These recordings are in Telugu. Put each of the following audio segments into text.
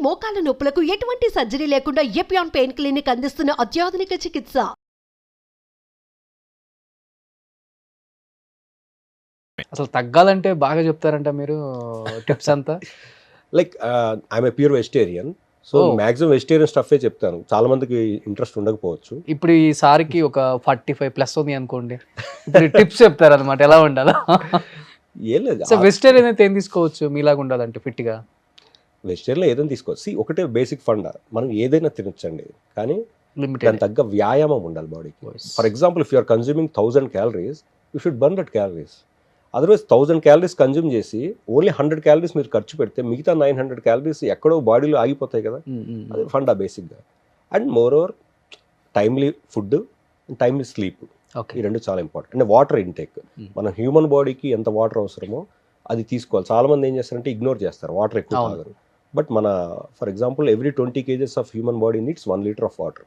మోకాల నొప్పులకు ఎటువంటి సర్జరీ లేకుండా ఎపియాన్ పెయిన్ క్లినిక్ అందిస్తున్న అత్యాధునిక చికిత్స. అసలు తగ్గాలంటే బాగా చెప్తారంట మీరు టిప్స్ అంతా. Like I'm a pure vegetarian, so maximum vegetarian స్టఫే చెప్తాను. చాలా మందికి ఇంట్రెస్ట్ ఉండకపోవచ్చు. ఇప్పుడు ఈసారికి ఒక 45+ ఉంది అనుకోండి, ఇప్పుడు టిప్స్ చెప్తారు అనమాట ఎలా ఉండాలా. ఏం లేదు, సో వెజిటేరియన్ అయితే ఏం తీసుకోవచ్చు మీలాగా ఉండాలంటే ఫిట్గా? వెజిటేరియన్లో ఏదైనా తీసుకోవచ్చు. ఒకటే బేసిక్ ఫండ్, మనం ఏదైనా తినొచ్చండి, కానీ లిమిటెడ్. దాని తగ్గ వ్యాయామం ఉండాలి బాడీకి. For example, if you are consuming 1000 calories, you should burn that calories. Otherwise 1000 calories consume చేసి ఓన్లీ 100 calories మీరు ఖర్చు పెడితే మిగతా 900 calories ఎక్కడో బాడీలో ఆగిపోతాయి కదా. అది ఫండా బేసిక్గా. And more over timely food, timely sleep, ఈ రెండు చాలా ఇంపార్టెంట్. అంటే వాటర్ ఇంటేక్, మన హ్యూమన్ బాడీకి ఎంత వాటర్ అవసరమో అది తీసుకోవాలి. చాలా మంది ఏం చేస్తారంటే ఇగ్నోర్ చేస్తారు, వాటర్ ఎక్కువ తాగరు. బట్ మన for example every 20 kgs of human body needs 1 liter of water.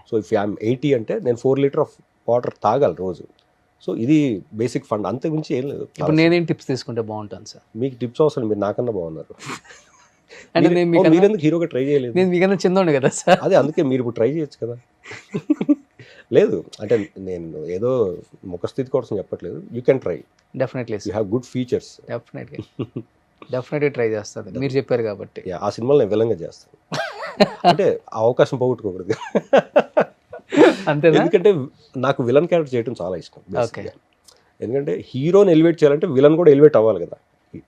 So if I'm 80 అంటే నేను 4 liter ఆఫ్ వాటర్ తాగాలి రోజు. సో ఇది బేసిక్ ఫండ్, అంతకుమించి ఏం లేదు. ఇప్పుడు నేనేం టిప్స్ తీసుకుంటే బాగుంటాను సార్? మీకు టిప్స్ అవసరం, మీరు నాకన్నా బాగున్నారు. అంటే మీరు ఎందుకు హీరోగా ట్రై చేయలేదు? నేను మీకన్నా చిన్నోండి కదా సార్. అదే అందుకే మీరు ఇప్పుడు ట్రై చేయొచ్చు కదా. లేదు అంటే నేను ఏదో ముఖస్థితి కోసం చెప్పట్లేదు, you can try. Definitely you have good features. Definitely try చేస్తాను, మీరు చెప్పారు కాబట్టి. ఆ సినిమాలో నేను విలన్గా చేస్తాను. అంటే ఆ అవకాశం పోగొట్టుకోకూడదు. అంతేనా? ఎందుకంటే నాకు విలన్ క్యారెక్టర్ చేయడం చాలా ఇష్టం. ఎందుకంటే హీరోని ఎలివేట్ చేయాలంటే విలన్ కూడా ఎలివేట్ అవ్వాలి కదా.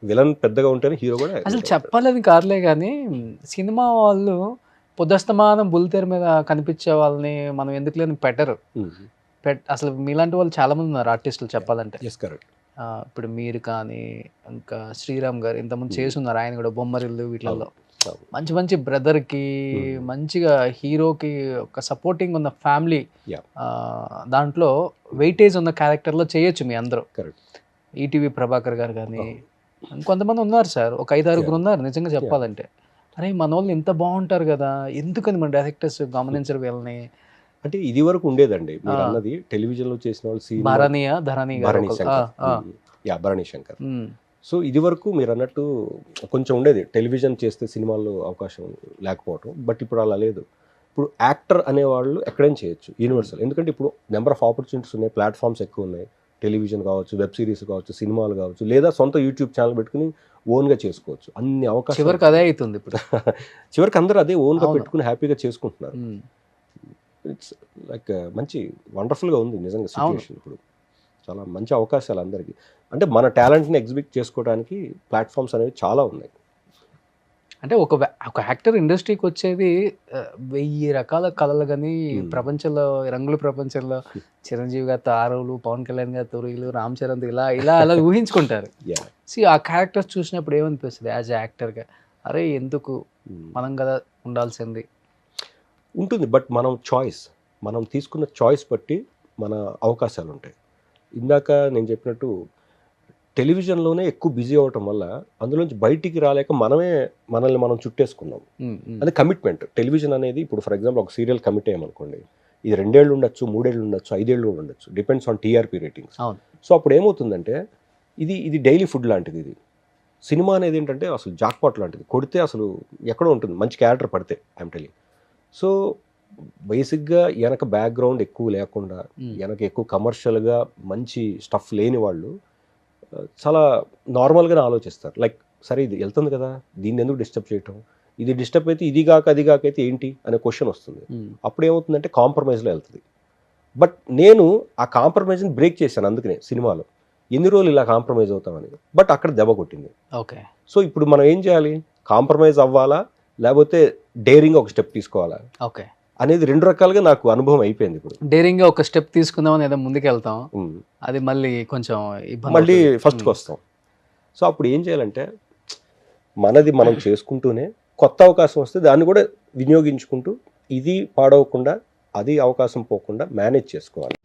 విలన్ పెద్దగా ఉంటేనే హీరో కూడా. అసలు చెప్పాలని కాదులే కానీ సినిమా వాళ్ళు పొద్దుస్తమానం బుల్లితెర మీద కనిపించే వాళ్ళని మనం ఎందుకు లేని పెట్టరు. అసలు మీలాంటి వాళ్ళు చాలా మంది ఉన్నారు ఆర్టిస్టులు చెప్పాలంటే. ఇప్పుడు మీరు కానీ ఇంకా శ్రీరామ్ గారు ఇంతకుముందు చేసి ఉన్నారు, ఆయన కూడా బొమ్మరిల్లు వీటిల్లో మంచి మంచి బ్రదర్కి మంచిగా హీరోకి ఒక సపోర్టింగ్ ఉన్న ఫ్యామిలీ, దాంట్లో వెయిటేజ్ ఉన్న క్యారెక్టర్లో చేయొచ్చు మీ అందరూ. ఈటీవీ ప్రభాకర్ గారు కానీ ఇంకొంతమంది ఉన్నారు సార్, ఒక 5-6 ఉన్నారు నిజంగా చెప్పాలంటే. అరే మన వాళ్ళు ఎంత బాగుంటారు కదా, ఎందుకని మన డైరెక్టర్స్ గమనించరు వీళ్ళని? అంటే ఇది వరకు ఉండేదండి మీరు అన్నది, టెలివిజన్లో చేసిన వాళ్ళు భరణి శంకర్. సో ఇది వరకు మీరు అన్నట్టు కొంచెం ఉండేది, టెలివిజన్ చేస్తే సినిమాల్లో అవకాశం లేకపోవటం. బట్ ఇప్పుడు అలా లేదు. ఇప్పుడు యాక్టర్ అనేవాళ్ళు ఎక్కడైనా చేయొచ్చు, యూనివర్సల్. ఎందుకంటే ఇప్పుడు నెంబర్ ఆఫ్ ఆపర్చునిటీస్ ఉన్నాయి, ప్లాట్ఫామ్స్ ఎక్కువ ఉన్నాయి. టెలివిజన్ కావచ్చు, వెబ్ సిరీస్ కావచ్చు, సినిమాలు కావచ్చు, లేదా సొంత యూట్యూబ్ ఛానల్ పెట్టుకుని ఓన్గా చేసుకోవచ్చు. అన్ని అవకాశం చివరికి అదే అవుతుంది ఇప్పుడు. చివరికి అందరూ అదే ఓన్గా పెట్టుకుని హ్యాపీగా చేసుకుంటున్నారు. ఇట్స్ లైక్ మంచి వండర్ఫుల్గా ఉంది నిజంగా సిచ్యువేషన్. ఇప్పుడు చాలా మంచి అవకాశాలు అందరికీ. అంటే మన టాలెంట్ని ఎగ్జిబిట్ చేసుకోవడానికి ప్లాట్ఫామ్స్ అనేవి చాలా ఉన్నాయి. అంటే ఒక యాక్టర్ ఇండస్ట్రీకి వచ్చేది 1000 రకాల కళలు, కానీ ప్రపంచంలో రంగుల ప్రపంచంలో చిరంజీవి గారి తారవులు, పవన్ కళ్యాణ్ గారి తొరిలు, రామ్ చరణ్ ఇలా ఇలా అలా ఊహించుకుంటారు. ఆ క్యారెక్టర్స్ చూసినప్పుడు ఏమనిపిస్తుంది యాజ్ యాక్టర్గా? అరే ఎందుకు మనం కదా ఉండాల్సింది ఉంటుంది. బట్ మనం తీసుకున్న చాయిస్ బట్టి మన అవకాశాలు ఉంటాయి. ఇందాక నేను చెప్పినట్టు టెలివిజన్లోనే ఎక్కువ బిజీ అవ్వటం వల్ల అందులోంచి బయటికి రాలేక మనల్ని మనం చుట్టేసుకున్నాం. అది కమిట్మెంట్. టెలివిజన్ అనేది ఇప్పుడు ఫర్ ఎగ్జాంపుల్ ఒక సీరియల్ కమిట్ అయ్యామనుకోండి, ఇది 2 ఏళ్ళు ఉండొచ్చు, 3 ఏళ్ళు ఉండొచ్చు, 5 ఏళ్ళు కూడా ఉండొచ్చు, depends on TRP ratings. So అప్పుడు ఏమవుతుందంటే ఇది డైలీ ఫుడ్ లాంటిది. ఇది సినిమా అనేది ఏంటంటే అసలు జాక్పాట్ లాంటిది, కొడితే అసలు ఎక్కడో ఉంటుంది మంచి క్యారెక్టర్ పడితే, ఐఎమ్ టెలింగ్. సో బేసిక్గా వెనక బ్యాక్గ్రౌండ్ ఎక్కువ లేకుండా, వెనక ఎక్కువ కమర్షియల్గా మంచి స్టఫ్ లేని వాళ్ళు చాలా నార్మల్గానే ఆలోచిస్తారు. లైక్ సరే ఇది వెళ్తుంది కదా, దీన్ని ఎందుకు డిస్టర్బ్ చేయటం, ఇది డిస్టర్బ్ అయితే ఇది కాక అది కాక అయితే ఏంటి అనే క్వశ్చన్ వస్తుంది. అప్పుడు ఏమవుతుందంటే కాంప్రమైజ్లో వెళ్తుంది. బట్ నేను ఆ కాంప్రమైజ్ని బ్రేక్ చేశాను. అందుకనే సినిమాలో ఎన్ని రోజులు ఇలా కాంప్రమైజ్ అవుతామని, బట్ అక్కడ దెబ్బ కొట్టింది. సో ఇప్పుడు మనం ఏం చేయాలి, కాంప్రమైజ్ అవ్వాలా లేకపోతే డేరింగ్ ఒక స్టెప్ తీసుకోవాలా అనేది 2 రకాలుగా నాకు అనుభవం అయిపోయింది. ఇప్పుడు డేరింగ్గా ఒక స్టెప్ తీసుకుందామని ఏదో ముందుకు వెళ్తాం, అది మళ్ళీ కొంచెం మళ్ళీ ఫస్ట్కి వస్తాం. సో అప్పుడు ఏం చేయాలంటే మనది మనం చేసుకుంటూనే కొత్త అవకాశం వస్తే దాన్ని కూడా వినియోగించుకుంటూ, ఇది పాడవకుండా అది అవకాశం పోకుండా మేనేజ్ చేసుకోవాలి.